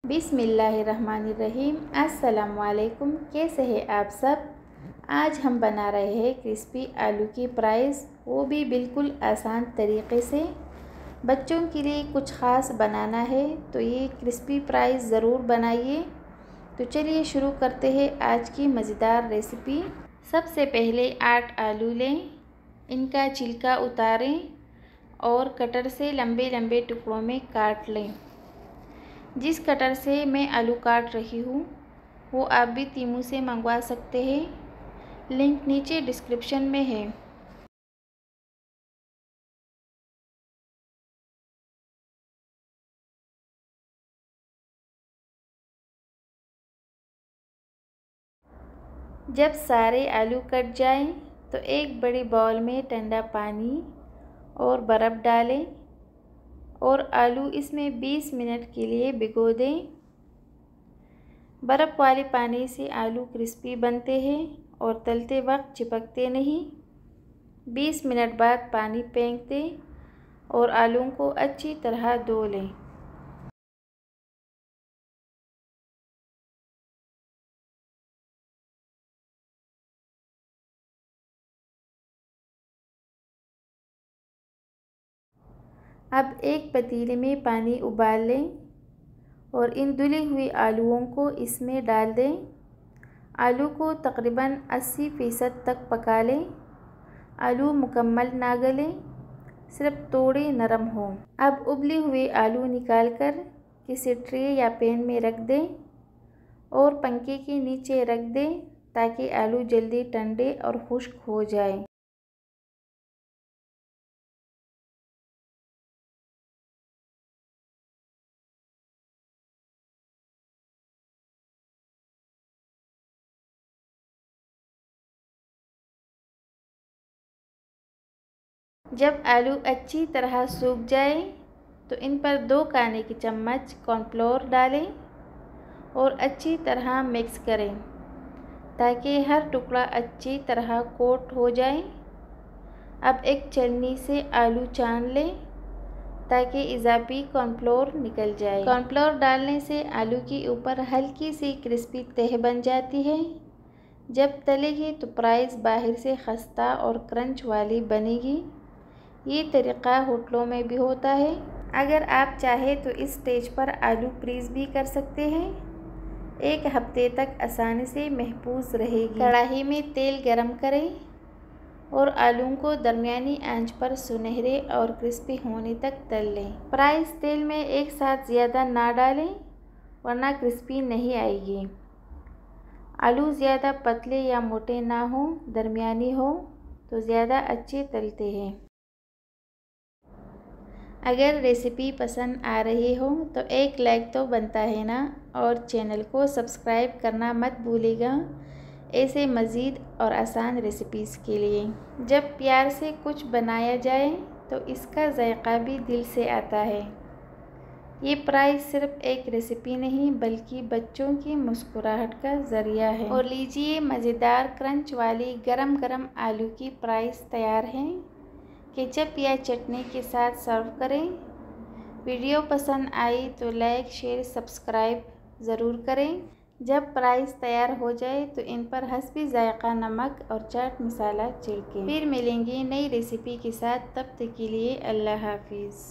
बिस्मिल्लाहिर्रहमानिर्रहीम। अस्सलामुअलैकुम। कैसे हैं आप सब। आज हम बना रहे हैं क्रिस्पी आलू की फ्राइज़, वो भी बिल्कुल आसान तरीके से। बच्चों के लिए कुछ ख़ास बनाना है तो ये क्रिस्पी फ्राइज़ ज़रूर बनाइए। तो चलिए शुरू करते हैं आज की मज़ेदार रेसिपी। सबसे पहले 8 आलू लें, इनका छिलका उतारें और कटर से लंबे लंबे टुकड़ों में काट लें। जिस कटर से मैं आलू काट रही हूँ वो आप भी तीमू से मंगवा सकते हैं, लिंक नीचे डिस्क्रिप्शन में है। जब सारे आलू कट जाएं तो एक बड़ी बाउल में ठंडा पानी और बर्फ़ डालें और आलू इसमें 20 मिनट के लिए भिगो दें। बर्फ़ वाले पानी से आलू क्रिस्पी बनते हैं और तलते वक्त चिपकते नहीं। 20 मिनट बाद पानी फेंक दें और आलूओं को अच्छी तरह धो लें। अब एक पतीले में पानी उबाल लें और इन धुली हुई आलूओं को इसमें डाल दें। आलू को तकरीबन 80% तक पका लें। आलू मुकम्मल ना गलें, सिर्फ थोड़े नरम हों। अब उबले हुए आलू निकालकर किसी ट्रे या पैन में रख दें और पंखे के नीचे रख दें ताकि आलू जल्दी ठंडे और खुश्क हो जाए। जब आलू अच्छी तरह सूख जाए तो इन पर 2 खाने की चम्मच कॉर्नफ्लोर डालें और अच्छी तरह मिक्स करें ताकि हर टुकड़ा अच्छी तरह कोट हो जाए। अब एक छलनी से आलू छान लें ताकि इजाफी कॉर्नफ्लोर निकल जाए। कॉर्नफ्लोर डालने से आलू के ऊपर हल्की सी क्रिस्पी तह बन जाती है। जब तलेगी तो फ्राइज़ बाहर से खस्ता और क्रंच वाली बनेगी। ये तरीक़ा होटलों में भी होता है। अगर आप चाहें तो इस स्टेज पर आलू फ्रीज़ भी कर सकते हैं, 1 हफ्ते तक आसानी से महफूज रहेगी। कढ़ाई में तेल गरम करें और आलूओं को दरमियानी आंच पर सुनहरे और क्रिस्पी होने तक तल लें। फ्राइज़ तेल में एक साथ ज़्यादा ना डालें वरना क्रिस्पी नहीं आएगी। आलू ज़्यादा पतले या मोटे ना हो, दरमियानी हो तो ज़्यादा अच्छे तलते हैं। अगर रेसिपी पसंद आ रही हो तो एक लाइक तो बनता है ना, और चैनल को सब्सक्राइब करना मत भूलिएगा ऐसे मज़ीद और आसान रेसिपीज़ के लिए। जब प्यार से कुछ बनाया जाए तो इसका जायका भी दिल से आता है। ये फ्राइज़ सिर्फ एक रेसिपी नहीं बल्कि बच्चों की मुस्कुराहट का ज़रिया है। और लीजिए, मज़ेदार क्रंच वाली गरम गरम आलू की फ्राइज़ तैयार हैं। केचप या चटनी के साथ सर्व करें। वीडियो पसंद आई तो लाइक शेयर सब्सक्राइब ज़रूर करें। जब फ्राइज़ तैयार हो जाए तो इन पर हस्बी जायका नमक और चाट मसाला छिड़कें। फिर मिलेंगे नई रेसिपी के साथ, तब तक के लिए अल्लाह हाफिज़।